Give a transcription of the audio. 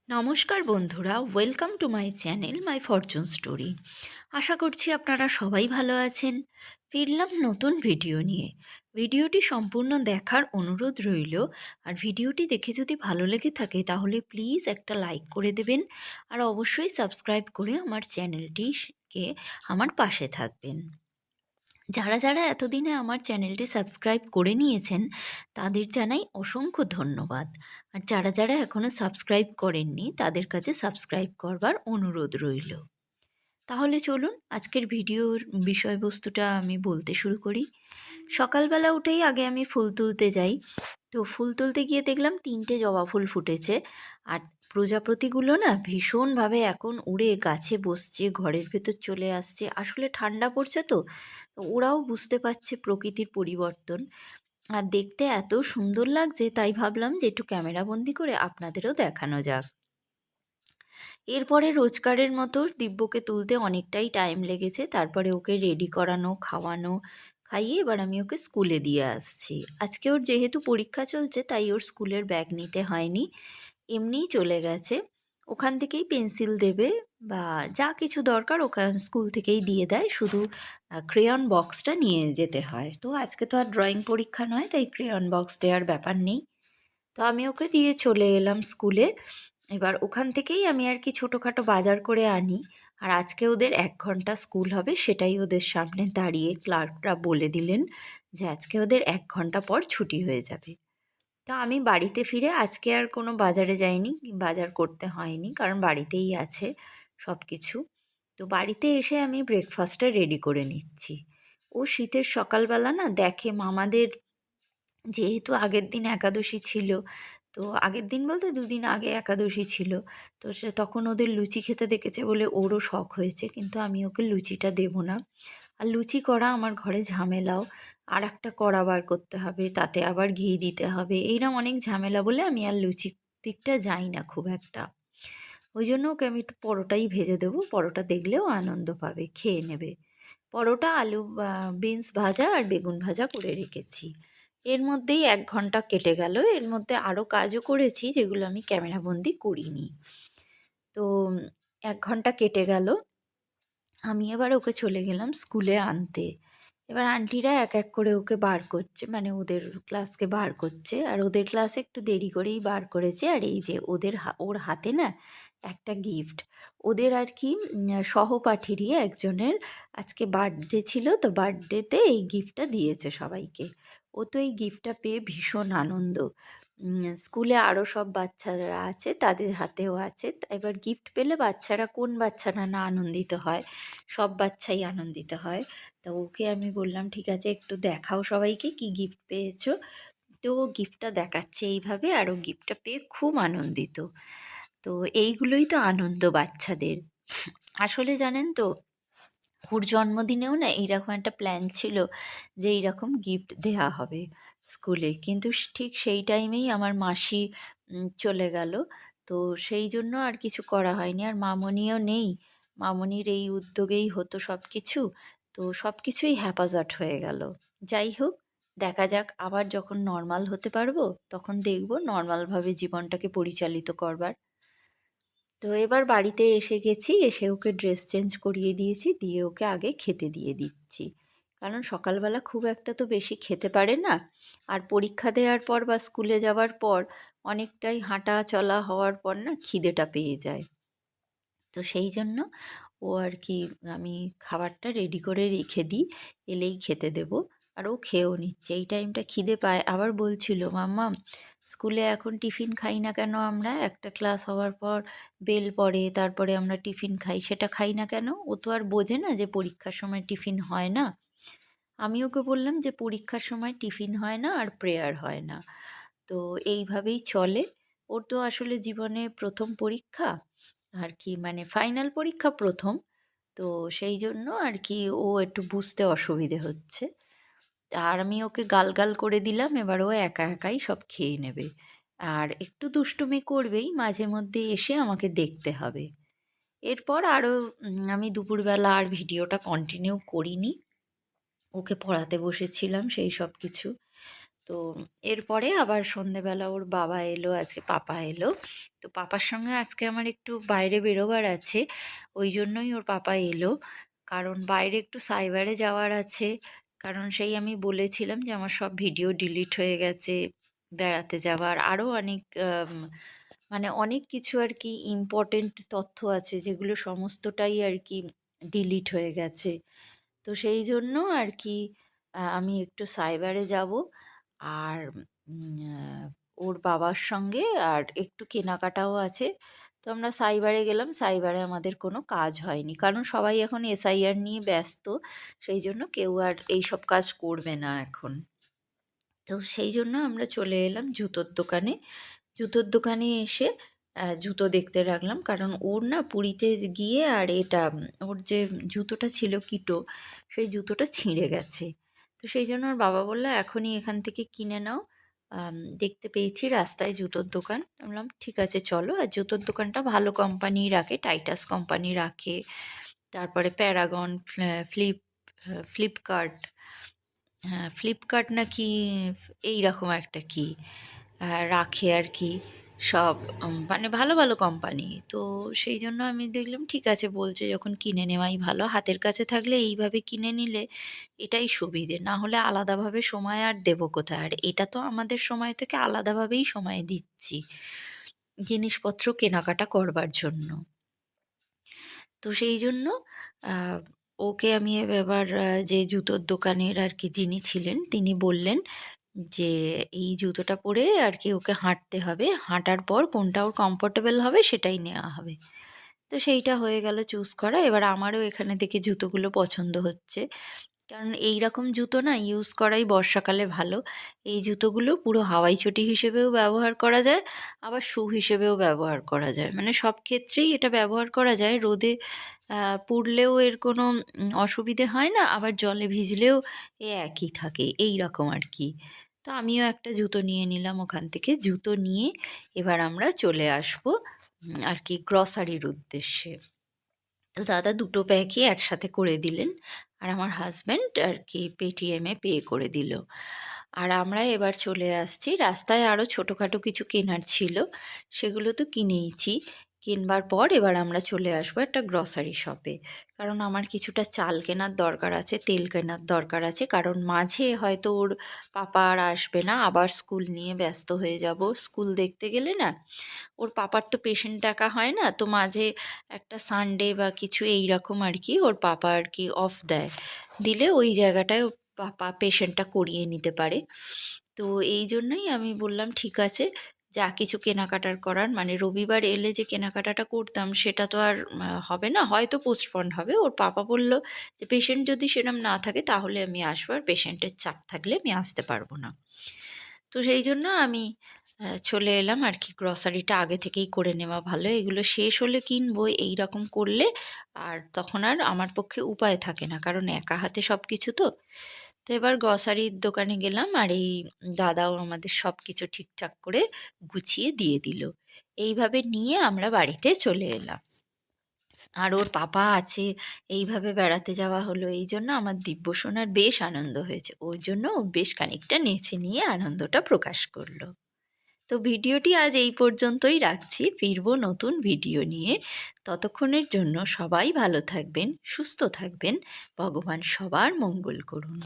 নমস্কার বন্ধুরা, welcome to my channel my fortune story. আশা করছি আপনারা সবাই ভালো আছেন। ফিরলাম নতুন ভিডিও নিয়ে। ভিডিওটি সম্পূর্ণ দেখার অনুরোধ রইল। আর ভিডিওটি দেখে যদি ভালো লেগে থাকে তাহলে প্লিজ একটা লাইক করে দেবেন। আর অবশ্যই সাবস্ক্রাইব করে আমার চ্যানেলটিকে আমার পাশে থাকবেন। যারা যারা এতদিনে আমার চ্যানেলটি সাবস্ক্রাইব করে নিয়েছেন তাদের জানাই অসংখ্য ধন্যবাদ। আর যারা যারা এখনও সাবস্ক্রাইব করেননি তাদের কাছে সাবস্ক্রাইব করবার অনুরোধ রইল। তাহলে চলুন আজকের ভিডিওর বিষয়বস্তুটা আমি বলতে শুরু করি। সকালবেলা উঠেই আগে আমি ফুল তুলতে যাই। তো ফুল তুলতে গিয়ে দেখলাম 3টে জবা ফুল ফুটেছে। আর প্রজাপতিগুলো না ভীষণভাবে এখন উড়ে গাছে বসছে, ঘরের ভেতর চলে আসছে। আসলে ঠান্ডা পড়ছে তো, তো ওরাও বুঝতে পারছে প্রকৃতির পরিবর্তন। আর দেখতে এত সুন্দর লাগছে, তাই ভাবলাম যে একটু ক্যামেরাবন্দি করে আপনাদেরও দেখানো যাক। এরপরে রোজকারের মতো দিব্যকে তুলতে অনেকটাই টাইম লেগেছে। তারপরে ওকে রেডি করানো, খাওয়ানো, খাইয়ে এবার আমি ওকে স্কুলে দিয়ে আসছি। আজকে ওর যেহেতু পরীক্ষা চলছে তাই ওর স্কুলের ব্যাগ নিতে হয়নি, এমনিই চলে গেছে। ওখান থেকেই পেন্সিল দেবে বা যা কিছু দরকার ওখান স্কুল থেকেই দিয়ে দেয়, শুধু ক্রেয়ন বক্সটা নিয়ে যেতে হয়। তো আজকে তো আর ড্রয়িং পরীক্ষা নয়, তাই ক্রেয়ন বক্স দেওয়ার ব্যাপার নেই। তো আমি ওকে দিয়ে চলে এলাম স্কুলে। এবার ওখান থেকেই আমি আর কি ছোটোখাটো বাজার করে আনি। আর আজকে ওদের 1 ঘন্টা স্কুল হবে, সেটাই ওদের সামনে দাঁড়িয়ে ক্লার্করা বলে দিলেন যে আজকে ওদের 1 ঘন্টা পর ছুটি হয়ে যাবে। তা আমি বাড়িতে ফিরে আজকে আর কোনো বাজারে যাইনি, বাজার করতে হয়নি, কারণ বাড়িতেই আছে সব কিছু। তো বাড়িতে এসে আমি ব্রেকফাস্টটা রেডি করে নিচ্ছি। ও শীতের সকালবেলা না দেখে মামাদের, যেহেতু আগের দিন একাদশী ছিল, তো আগের দিন বলতে 2 দিন আগে একাদশী ছিল। তো সে তখন ওদের লুচি খেতে দেখেছে বলে ওরও শখ হয়েছে, কিন্তু আমি ওকে লুচিটা দেবো না। আর লুচি করা আমার ঘরে ঝামেলাও, আর একটা কড়া বার করতে হবে, তাতে আবার ঘি দিতে হবে, এইরকম অনেক ঝামেলা বলে আমি আর লুচির দিকটা যাই না খুব একটা। ওই জন্য ওকে আমি একটু পরোটাই ভেজে দেবো, পরোটা দেখলেও আনন্দ পাবে, খেয়ে নেবে। পরোটা, আলু বিনস ভাজা আর বেগুন ভাজা করে রেখেছি। এর মধ্যেই 1 ঘন্টা কেটে গেল। এর মধ্যে আরও কাজও করেছি যেগুলো আমি ক্যামেরাবন্দি করিনি। তো 1 ঘন্টা কেটে গেল। আমি এবার ওকে চলে গেলাম স্কুলে আনতে। এবার আন্টিরা এক এক করে ওকে বার করছে, মানে ওদের ক্লাসকে বার করছে। আর ওদের ক্লাস একটু দেরি করেই বার করেছে। আর এই যে ওর হাতে না একটা গিফট, ওদের আর কি সহপাঠীরই একজনের আজকে বার্থডে ছিল, তো বার্থডেতে এই গিফটটা দিয়েছে সবাইকে। ও তো এই গিফটটা পেয়ে ভীষণ আনন্দ। স্কুলে আরও সব বাচ্চারা আছে, তাদের হাতেও আছে। এবার গিফট পেলে বাচ্চারা, কোন বাচ্চারা না আনন্দিত হয়, সব বাচ্চাই আনন্দিত হয়। তো ওকে আমি বললাম ঠিক আছে একটু দেখাও সবাইকে কি গিফট পেয়েছো। তো ও গিফটটা দেখাচ্ছে এইভাবে, আর ও গিফটটা পেয়ে খুব আনন্দিত। তো এইগুলোই তো আনন্দ বাচ্চাদের। আসলে জানেন তো, ওর জন্মদিনেও না এইরকম একটা প্ল্যান ছিল যে এইরকম গিফট দেওয়া হবে স্কুলে, কিন্তু ঠিক সেই টাইমেই আমার মাসি চলে গেল। তো সেই জন্য আর কিছু করা হয়নি। আর মামনিও নেই, মামনির এই উদ্যোগেই হতো সব কিছু। তো সব কিছুই হ্যাপাজার্ট হয়ে গেল। যাই হোক, দেখা যাক আবার যখন নর্মাল হতে পারবো তখন দেখব নর্মালভাবে জীবনটাকে পরিচালিত করবার। তো এবার বাড়িতে এসে গেছি, এসে ওকে ড্রেস চেঞ্জ করিয়ে দিয়েছি, দিয়ে ওকে আগে খেতে দিয়ে দিচ্ছি। কারণ সকালবেলা খুব একটা তো বেশি খেতে পারে না। আর পরীক্ষা দেওয়ার পর বা স্কুলে যাওয়ার পর অনেকটাই হাঁটা চলা হওয়ার পর না খিদেটা পেয়ে যায়। তো সেই জন্য ও আর কি, আমি খাবারটা রেডি করে রেখে দিই, এলেই খেতে দেব। আর ও খেয়েও নিচ্ছে, এই টাইমটা খিদে পায়। আবার বলছিল মাম্মা, স্কুলে এখন টিফিন খাই না কেন আমরা? একটা ক্লাস হওয়ার পর বেল পড়ে, তারপরে আমরা টিফিন খাই, সেটা খাই না কেন? ও তো আর বোঝে না যে পরীক্ষার সময় টিফিন হয় না। আমি ওকে বললাম যে পরীক্ষার সময় টিফিন হয় না আর প্রেয়ার হয় না। তো এইভাবেই চলে। ওর তো আসলে জীবনে প্রথম পরীক্ষা আর কি, মানে ফাইনাল পরীক্ষা প্রথম। তো সেই জন্য আর কি ও একটু বুঝতে অসুবিধে হচ্ছে। আর আমি ওকে গালগাল করে দিলাম, এবার ও একা একাই সব খেয়ে নেবে। আর একটু দুষ্টুমি করবেই, মাঝে মধ্যে এসে আমাকে দেখতে হবে। এরপর আরও আমি দুপুরবেলা আর ভিডিওটা কন্টিনিউ করিনি, ওকে পড়াতে বসেছিলাম সেই সব কিছু। তো এরপরে আবার সন্ধেবেলা ওর বাবা এলো, আজকে পাপা এলো। তো পাপার সঙ্গে আজকে আমার একটু বাইরে বেরোবার আছে, ওই জন্যই ওর পাপা এলো। কারণ বাইরে একটু সাইবারে যাওয়ার আছে। কারণ সেই আমি বলেছিলাম যে আমার সব ভিডিও ডিলিট হয়ে গেছে, বেড়াতে যাওয়ার আরও অনেক মানে অনেক কিছু আর কি ইম্পর্টেন্ট তথ্য আছে যেগুলো সমস্তটাই আর কি ডিলিট হয়ে গেছে। তো সেই জন্য আর কি আমি একটু সাইবারে যাব। আর ওর বাবার সঙ্গে আর একটু কেনাকাটাও আছে। তো আমরা সাইবারে গেলাম। সাইবারে আমাদের কোনো কাজ হয়নি, কারণ সবাই এখন এসআইআর নিয়ে ব্যস্ত। সেই জন্য কেউ আর এইসব কাজ করবে না এখন। তো সেই জন্য আমরা চলে এলাম জুতোর দোকানে। জুতোর দোকানে এসে জুতো দেখতে রাখলাম, কারণ ওর না পুরীতে গিয়ে আর এটা ওর যে জুতোটা ছিল কিটো, সেই জুতোটা ছিঁড়ে গেছে। তো সেই জন্য ওর বাবা বলল এখনই এখান থেকে কিনে নাও, দেখতে পেয়েছি রাস্তায় জুতোর দোকান। আমি বললাম ঠিক আছে চলো। আর জুতোর দোকানটা ভালো কোম্পানি রাখে, টাইটাস কোম্পানি রাখে, তারপরে প্যারাগন, ফ্লিপকার্ট, হ্যাঁ ফ্লিপকার্ট নাকি এই রকম একটা কি রাখে আর কি সব, মানে ভালো ভালো কোম্পানি। তো সেই জন্য আমি দেখলাম ঠিক আছে, বলছে যখন কিনে নেওয়াই ভালো, হাতের কাছে থাকলে এইভাবে কিনে নিলে এটাই সুবিধে। না হলে আলাদাভাবে সময় আর দেবো কোথায়, আর এটা তো আমাদের সময় থেকে আলাদাভাবেই সময় দিচ্ছি জিনিসপত্র কেনাকাটা করবার জন্য। তো সেই জন্য ওকে আমি এবার যে জুতোর দোকানের আর কি যিনি ছিলেন তিনি বললেন যে এই জুতোটা পরে আর কি ওকে হাঁটতে হবে, হাঁটার পর কোনটা ওর কমফোর্টেবল হবে সেটাই নেওয়া হবে। তো সেইটা হয়ে গেল চুজ করা। এবার আমারও এখানে থেকে জুতোগুলো পছন্দ হচ্ছে, কারণ এই রকম জুতো না ইউজ করাই বর্ষাকালে ভালো। এই জুতোগুলো পুরো হাওয়াই চটি হিসেবেও ব্যবহার করা যায়, আবার শু হিসেবেও ব্যবহার করা যায়, মানে সব ক্ষেত্রেই এটা ব্যবহার করা যায়। রোদে পুড়লেও এর কোনো অসুবিধে হয় না, আবার জলে ভিজলেও এ একই থাকে, এই রকম আর কি। তো আমিও একটা জুতো নিয়ে নিলাম ওখান থেকে। জুতো নিয়ে এবার আমরা চলে আসবো আর কি গ্রসারির উদ্দেশ্যে। তো দাদা দুটো ব্যাগই একসাথে করে দিলেন, আর আমার হাজব্যান্ড আর কি পেটিএমে পে করে দিল। আর আমরা এবার চলে আসছি। রাস্তায় আরও ছোটোখাটো কিছু কেনার ছিল, সেগুলো তো কিনেইছি। কিনবার পর এবার আমরা চলে আসবো একটা গ্রসারি শপে, কারণ আমার কিছুটা চাল কেনার দরকার আছে, তেল কেনার দরকার আছে। কারণ মাঝে হয়তো ওর পাপা আর আসবে না, আবার স্কুল নিয়ে ব্যস্ত হয়ে যাব। স্কুল দেখতে গেলে না ওর পাপার তো পেশেন্ট দেখা হয় না, তো মাঝে একটা সানডে বা কিছু এই রকম আর কি ওর পাপা আর কি অফ দেয়, দিলে ওই জায়গাটায় ওর পাপা পেশেন্টটা করিয়ে নিতে পারে। তো এই জন্যই আমি বললাম ঠিক আছে, যা কিছু কেনাকাটার করার, মানে রবিবার এলে যে কেনাকাটাটা করতাম সেটা তো আর হবে না, হয়তো পোস্টপন্ড হবে। ওর পাপা বলল যে পেশেন্ট যদি সেরকম না থাকে তাহলে আমি আসবো, আর পেশেন্টের চাপ থাকলে আমি আসতে পারবো না। তো সেই জন্য আমি চলে এলাম আর কি। গ্রসারিটা আগে থেকেই করে নেওয়া ভালো, এগুলো শেষ হলে কিনবো এই রকম করলে, আর তখন আর আমার পক্ষে উপায় থাকে না, কারণ একা হাতে সব কিছু তো। তো এবার গ্রসারির দোকানে গেলাম, আর এই দাদাও আমাদের সব কিছু ঠিকঠাক করে গুছিয়ে দিয়ে দিল। এইভাবে নিয়ে আমরা বাড়িতে চলে এলাম। আর ওর পাপা আছে, এইভাবে বেড়াতে যাওয়া হলো, এই জন্য আমার দিব্যসোনার বেশ আনন্দ হয়েছে, ওই জন্য ও বেশ খানিকটা নেচে নিয়ে আনন্দটা প্রকাশ করলো। তো ভিডিওটি আজ এই পর্যন্তই রাখছি, ফিরবো নতুন ভিডিও নিয়ে। ততক্ষণের জন্য সবাই ভালো থাকবেন, সুস্থ থাকবেন, ভগবান সবার মঙ্গল করুন।